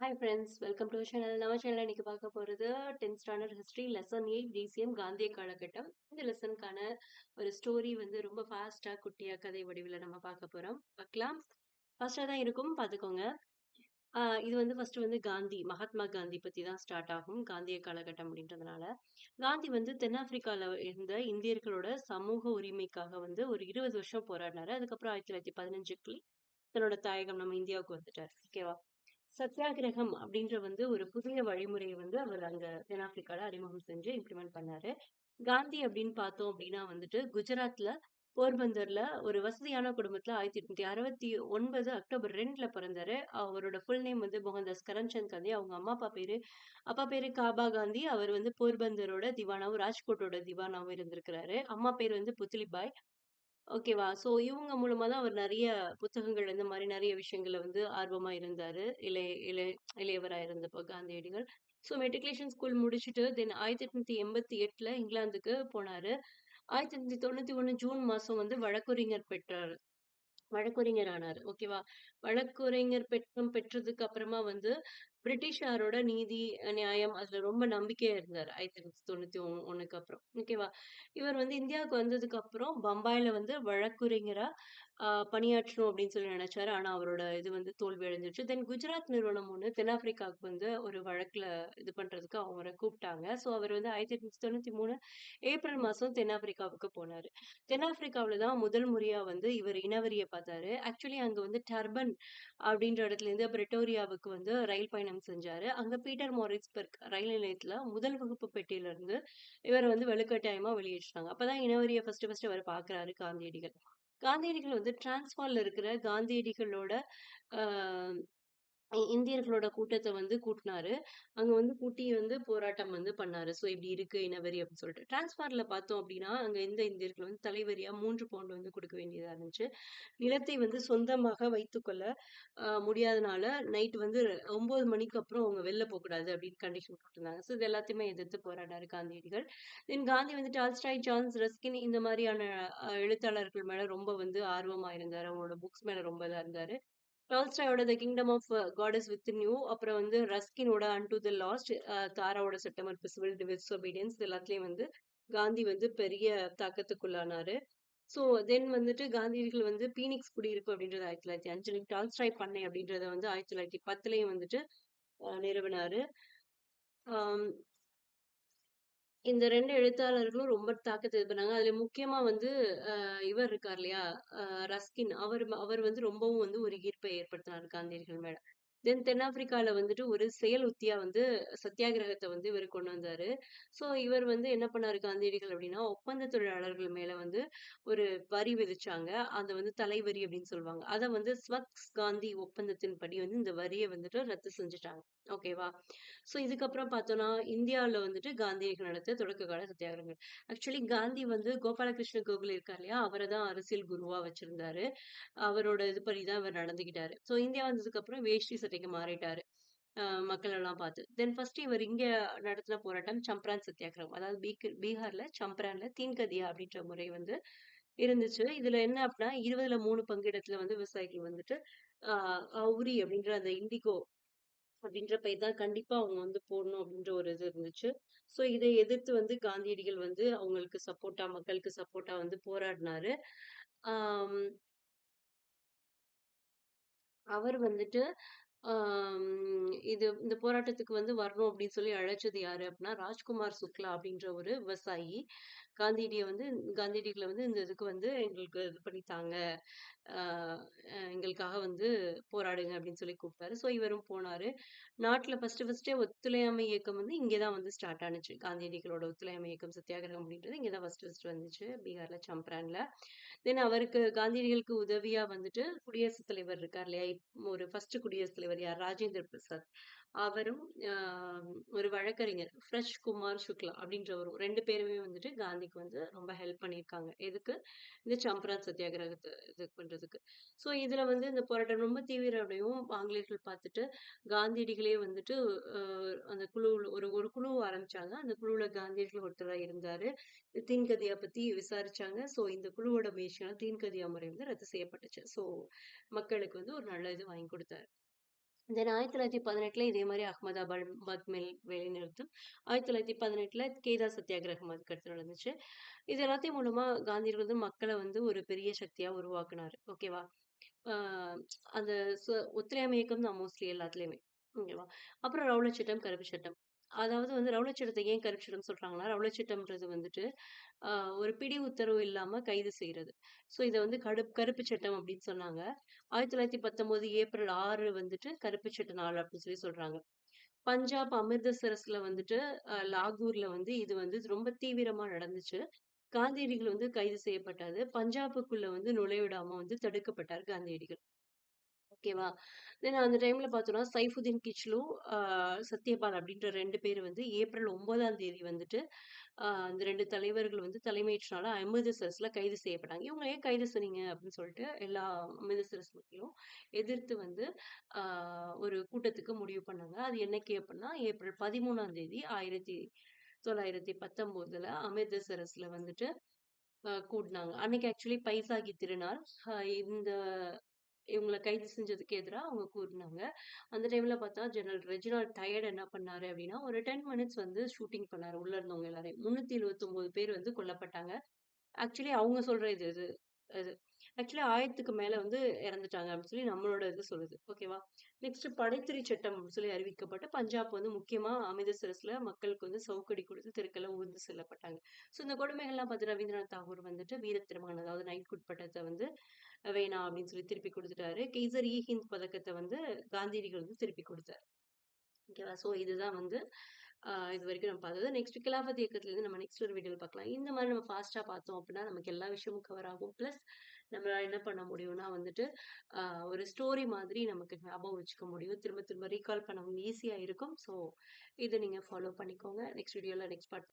Hi friends, welcome to channel. நம்ம சேனல்ல இன்னைக்கு பார்க்க போறது 10th standard history lesson 8 DCM காந்திய காலகட்டம். இந்த லெசனுக்கான ஒரு ஸ்டோரி வந்து ரொம்ப ஃபாஸ்டா குட்டியா கதை வடிவில நம்ம பார்க்க போறோம். பார்க்கலாம். ஃபாஸ்டா தான் இருக்கும், பார்த்துக்கோங்க. இது வந்து ஃபர்ஸ்ட் வந்து காந்தி, மகாத்மா காந்தி பத்தி தான் ஸ்டார்ட் ஆகும். காந்திய காலகட்டம் அப்படின்றதுனால. காந்தி வந்து தென்னாப்பிரிக்கால இருந்த இந்தியர்களோட சமூக உரிமைக்காக வந்து ஒரு 20 வருஷம் போராடினாரு. அதுக்கப்புறம் 1915க்கு தன்னோட தாயகம் நம்ம இந்தியாவுக்கு வந்துட்டார். ஓகேவா? சத்தியாகிரகம் அப்படின்ற வந்து ஒரு புதிய வழிமுறைய வந்து அவர் அங்க தென்னாப்பிரிக்கால அறிமுகம் செஞ்சு இம்ப்ளிமெண்ட் பண்ணாரு. காந்தி அப்படின்னு பார்த்தோம் அப்படின்னா வந்துட்டு குஜராத்ல போர்பந்தர்ல ஒரு வசதியான குடும்பத்துல 1869 அக்டோபர் 2ல பிறந்தாரு. அவரோட ஃபுல் நேம் வந்து மோகன்தாஸ் கரம்சந்த் காந்தி. அவங்க அப்பா பேரு காபா காந்தி. அவர் வந்து போர்பந்தரோட திவானாவும் ராஜ்கோட்டோட திவானாவும் இருந்திருக்கிறாரு. அம்மா பேர் வந்து புத்லிபாய். ஓகேவா? ஸோ இவங்க மூலமா தான் அவர் நெறைய புத்தகங்கள் இந்த மாரி நெறைய விஷயங்கள்ல வந்து ஆர்வமா இருந்தாரு. இளையவரா இருந்தப்போ காந்தியடிகள். ஸோ மெட்ரிகுலேஷன் ஸ்கூல் முடிச்சுட்டு தென் 1888ல இங்கிலாந்துக்கு போனாரு. 1891 ஜூன் மாசம் வந்து வழக்குரைஞர் பெற்றாரு. வழக்குரைஞர் ஆனாரு. ஓகேவா? வழக்குரைஞர் பெற்றதுக்கு அப்புறமா வந்து பிரிட்டிஷாரோட நீதி, நியாயம் அதுல ரொம்ப நம்பிக்கையா இருந்தாரு. 1891க்கு அப்புறம். ஓகேவா? இவர் வந்து இந்தியாவுக்கு வந்ததுக்கு அப்புறம் பம்பாய்ல வந்து வழக்குரைஞரா பணியாற்றணும் அப்படின்னு சொல்லி நெனச்சாரு. ஆனா அவரோட இது வந்து தோல்வி அடைஞ்சிருச்சு. தென் குஜராத் நிறுவனம் ஒண்ணு தென்னாப்பிரிக்காவுக்கு வந்து ஒரு வழக்குல இது பண்றதுக்கு அவர கூப்ட்டாங்க. ஸோ அவர் வந்து 1893 ஏப்ரல் மாசம் தென்னாப்பிரிக்காவுக்கு போனாரு. தென்னாப்பிரிக்காவுல தான் முதல் முறையா வந்து இவர் இனவெறிய பார்த்தாரு. ஆக்சுவலி அங்க வந்து டர்பன் அப்படின்ற இடத்துலேருந்து பிரிட்டோரியாவுக்கு வந்து ரயில் பயணம் செஞ்சாரு. அங்க பீட்டர் மாரிட்ஸ்பர்க் ரயில் நிலையத்துல முதல் வகுப்பு பெட்டியிலிருந்து இவர வந்து வலுக்கட்டாயமா வெளியேற்றினாங்க. அப்பதான் இனவெறிய ஃபர்ஸ்ட் அவர் பார்க்குறாரு காந்தியடிகள். காந்தியடிகள் வந்து டிரான்ஸ்வால்ல இருக்கிற காந்தியடிகளோட அ இந்தியர்களோட கூட்டத்த வந்து கூட்டுனாரு. அங்க வந்து கூட்டி வந்து போராட்டம் வந்து பண்ணாரு. ஸோ இப்படி இருக்கு இனவெறி அப்படின்னு சொல்லிட்டு. டிரான்ஸ்பார்ல பார்த்தோம் அப்படின்னா, அங்க இருந்த இந்தியர்கள் வந்து தலைவரியா 3 பவுண்ட் வந்து குடுக்க வேண்டியதா இருந்துச்சு. நிலத்தை வந்து சொந்தமாக வைத்துக்கொள்ள முடியாதனால, நைட் வந்து 9 மணிக்கு அப்புறம் அவங்க வெளில போக்கூடாது அப்படின்னு கண்டிஷன் போட்டிருந்தாங்க. ஸோ இது எல்லாத்தையுமே எதிர்த்து போராடினாரு காந்தியடிகள். தென் காந்தி வந்து டால்ஸ்டாய், சார்ல்ஸ் ரஸ்கின் இந்த மாதிரியான எழுத்தாளர்கள் மேல ரொம்ப வந்து ஆர்வமா இருந்தாரு. அவங்களோட புக்ஸ் மேல ரொம்ப இதா இருந்தாரு. டால்ஸ்டாயோட the kingdom of God is within you. அப்புறம் வந்து ரஸ்கினோட அன்டு த லாஸ்ட், தாராவோட செப்டம்பர் சிவில் டிஸ்ஒபீடியன்ஸ் இது எல்லாத்துலயும் வந்து காந்தி வந்து பெரிய தாக்கத்துக்குள்ளானாரு. ஸோ தென் வந்துட்டு காந்தியடிகள் வந்து பீனிக்ஸ் குடியிருப்பு அப்படின்றது 1905லயும், டால்ஸ்டாய் பண்ணை அப்படின்றத வந்து 1910லயும் வந்துட்டு நிறுவினாரு. ஆம், இந்த 2 எழுத்தாளர்களும் ரொம்ப தாக்கத்த இது பண்ணாங்க. அதுல முக்கியமா வந்து இவர் இருக்கார் இல்லையா? ரஸ்கின் அவர் வந்து ரொம்பவும் வந்து ஒரு ஈர்ப்பை ஏற்படுத்தினாரு காந்தியடிகள் மேல. தென் தென்னாப்பிரிக்கால வந்துட்டு ஒரு செயல் உத்தியா வந்து சத்தியாகிரகத்த வந்து இவரு கொண்டு வந்தாரு. ஸோ இவர் வந்து என்ன பண்ணாரு காந்தியடிகள் அப்டின்னா, ஒப்பந்த தொழிலாளர்கள் மேல வந்து ஒரு வரி விதிச்சாங்க. அத வந்து தலைவரி அப்டின்னு சொல்லுவாங்க. அத வந்து ஸ்வத் காந்தி ஒப்பந்தத்தின்படி வந்து இந்த வரிய வந்துட்டு ரத்து செஞ்சுட்டாங்க. ஓகேவா? ஸோ இதுக்கப்புறம் பார்த்தோம்னா, இந்தியாவுல வந்துட்டு காந்தியடிகள் நடத்திய தொடக்க கால சத்தியாகிரகங்கள். ஆக்சுவலி காந்தி வந்து கோபாலகிருஷ்ண கோகலே இருக்கார் இல்லையா? அவர தான் அரசியல் குருவா வச்சிருந்தாரு. அவரோட இதுபடி தான் இவர் நடந்துக்கிட்டாரு. ஸோ இந்தியா வந்ததுக்கப்புறம் வேஷ்டி சட்டைக்கு மாறிட்டாரு. மக்கள் எல்லாம் பார்த்து. தென் ஃபர்ஸ்ட் இவர் இங்க நடத்தின போராட்டம் சம்ப்ரான் சத்தியாகிரகம். அதாவது பீகார்ல சம்ப்ரான்ல தீன்கதியா அப்படின்ற முறை வந்து இருந்துச்சு. இதுல என்ன அப்படின்னா 20ல 3 பங்கிடத்துல வந்து விவசாயிகள் வந்துட்டு, ஆ அவுரி அப்படின்ற அந்த இண்டிகோ அப்படின்ற பயிர் தான் கண்டிப்பா அவங்க வந்து போடணும் அப்படின்ற ஒரு இது இருந்துச்சு. ஸோ இதை எதிர்த்து வந்து காந்தியடிகள் வந்து அவங்களுக்கு சப்போர்ட்டா மக்களுக்கு சப்போர்ட்டா வந்து போராடினாரு. ஆம், அவர் வந்துட்டு இந்த போராட்டத்துக்கு வந்து வரணும் அப்படின்னு சொல்லி அழைச்சது யாரு அப்படின்னா, ராஜ்குமார் சுக்லா அப்படின்ற ஒரு விவசாயி. காந்தியடிகள வந்து இந்த இதுக்கு வந்து எங்களுக்கு இது பண்ணி தாங்க. அ எங்களுக்காக வந்து போராடுங்க அப்படின்னு சொல்லி கூப்பிட்டாரு. ஸோ இவரும் போனாரு. நாட்டுல ஃபர்ஸ்ட்டு ஒத்துழையாமை இயக்கம் வந்து இங்க தான் வந்து ஸ்டார்ட் ஆனுச்சு. காந்தியடிகளோட ஒத்துழையாமை இயக்கம் சத்தியாகிரகம் அப்படின்றது இங்க தான் ஃபர்ஸ்ட் வந்துச்சு. பீகார்ல சம்ப்ரான்ல. தென் அவருக்கு காந்தியடிகளுக்கு உதவியா வந்துட்டு குடியரசுத் தலைவர் இருக்கார் இல்லையா? ஒரு ஃபர்ஸ்ட் குடியரசுத் தலைவர் யார்? ராஜேந்திர பிரசாத். அவரும் அ ஒரு வழக்கறிஞர் ஃப்ரெஷ் குமார் சுக்லா அப்படின்றவரும் 2 பேருமே வந்துட்டு காந்திக்கு வந்து ரொம்ப ஹெல்ப் பண்ணியிருக்காங்க. எதுக்கு? இந்த சம்பரான் சத்தியாகிரகத்த இது பண்றதுக்கு. ஸோ இதுல வந்து இந்த போராட்டம் ரொம்ப தீவிரம் ஆங்கிலேயர்கள் பார்த்துட்டு காந்தியடிகளே வந்துட்டு அ அந்த குழுவுல ஒரு ஒரு குழு ஆரம்பிச்சாங்க. அந்த குழுவுல காந்தியடிகள் ஒருத்தரா இருந்தாரு. தீன்கதியா பத்தி விசாரிச்சாங்க. ஸோ இந்த குழுவோட முயற்சியால தீன்கதியா முறை வந்து ரத்து செய்யப்பட்டுச்சு. ஸோ மக்களுக்கு வந்து ஒரு நல்ல இது வாங்கி குடுத்தாரு. தென் 1918ல இதே மாரி அகமதாபாத் மில் வேலைநிறுத்தம். 1918ல கேதா சத்தியாகிரகம் அதுக்கடுத்து நடந்துச்சு. இது எல்லாத்தையும் மூலமா காந்தியடிகள் வந்து மக்கள வந்து ஒரு பெரிய சக்தியா உருவாக்குனாரு. ஓகேவா? ஆ அந்த ஒத்துழையாமை இயக்கம் தான் மோஸ்ட்லி எல்லாத்துலயுமே. ஓகேவா? அப்புறம் ரவுலட் சட்டம், கருப்பு சட்டம். அதாவது வந்து ரவுலட் சட்டத்த ஏன் கருப்பு சட்டம்னு சொல்றாங்கன்னா, ரவுலட் சட்டம்ன்றது வந்துட்டு, ஆ ஒரு பிடி உத்தரவு இல்லாம கைது செய்றது. ஸோ இத வந்து கருப்பு சட்டம் அப்படின்னு சொன்னாங்க. 1919 ஏப்ரல் 6 வந்துட்டு கருப்பு சட்ட நாள் அப்படின்னு சொல்றாங்க. பஞ்சாப் அமிர்தசரஸ்ல வந்துட்டு லாகூர்ல வந்து இது வந்து ரொம்ப தீவிரமா நடந்துச்சு. காந்தியடிகள் வந்து கைது செய்யப்பட்டாரு. பஞ்சாபுக்குள்ள வந்து நுழைவிடாம வந்து தடுக்கப்பட்டார் காந்தியடிகள். ஓகேவா? தென் அந்த டைம்ல பார்த்தோம்னா, சைஃபுதீன் கிச்லு, அ சத்யபால் அப்படின்ற 2 பேர் வந்து ஏப்ரல் 9ஆம் தேதி வந்துட்டு, அந்த 2 தலைவர்கள் வந்து தலைமையேற்றனால அமிர்தசரஸ்ல கைது செய்யப்பட்டாங்க. இவங்கள ஏன் கைது சொன்னீங்க? அப்படின்னு சொல்லிட்டு எல்லா அமிர்தசரஸ் மக்களும் எதிர்த்து வந்து அ ஒரு கூட்டத்துக்கு முடிவு பண்ணாங்க. அது என்னைக்கு அப்படின்னா, ஏப்ரல் 13ஆம் தேதி 1919ல அமிர்தசரஸ்ல வந்துட்டு கூடுனாங்க. அன்னைக்கு ஆக்சுவலி பைசாகி திருநாள். இந்த இவங்கள கைது செஞ்சதுக்கு எதிரா அவங்க கூறுனாங்க. அந்த டைம்ல பார்த்தா, ஜெனரல் ரெஜினால்ட் டயர்ட் என்ன பண்ணாரு அப்டின்னா, ஒரு 10 மினிட்ஸ் வந்து ஷூட்டிங் பண்ணாரு. உள்ள இருந்தவங்க எல்லாரையும். 329 பேர் வந்து கொல்லப்பட்டாங்க. ஆக்சுவலி அவங்க சொல்ற இது இது இது. ஆக்சுவலி 1000க்கு மேல வந்து இறந்துட்டாங்க அப்டின்னு சொல்லி நம்மளோட இது சொல்லுது. ஓகேவா? நெக்ஸ்ட் படைத்துறை சட்டம் அப்டின்னு சொல்லி அறிவிக்கப்பட்டு, பஞ்சாப் வந்து முக்கியமா அமிர்தசரஸ்ல மக்களுக்கு வந்து சவுக்கடி குடுத்து தெருக்கெல்லாம் ஊர்ந்து செல்லப்பட்டாங்க. ஸோ இந்த கொடுமைகள்லாம் பார்த்து ரவீந்திரநாத் தாகூர் வந்துட்டு வீர திருமகன் அதாவது நைட்ஹுட் பட்டத்த வந்து வேணாம் அப்படின்னு சொல்லி திருப்பி குடுத்துட்டாரு. கெய்சர் இ ஹிந்த் பதக்கத்த வந்து காந்தியடிகள் வந்து திருப்பி குடுத்தாரு. ஓகேவா? ஸோ இதுதான் வந்து இதுவரைக்கும் நம்ம பார்த்தது. நெக்ஸ்ட் கிலாஃபத் இயக்கத்துலேருந்து நம்ம நெக்ஸ்ட் ஒரு வீடியோல பார்க்கலாம். இந்த மாரி நம்ம ஃபாஸ்ட்டா பார்த்தோம் அப்படின்னா, நமக்கு எல்லா விஷயமும் கவர் ஆகும். பிளஸ் நம்மளால என்ன பண்ண முடியும்னா வந்துட்டு, அ ஒரு ஸ்டோரி மாதிரி நமக்கு ஞாபகம் வச்சுக்க முடியும். திரும்ப திரும்ப ரீகால் பண்ணவும் ஈஸியா இருக்கும். ஸோ இத நீங்க ஃபாலோ பண்ணிக்கோங்க. நெக்ஸ்ட் வீடியோல நெக்ஸ்ட் பார்ட்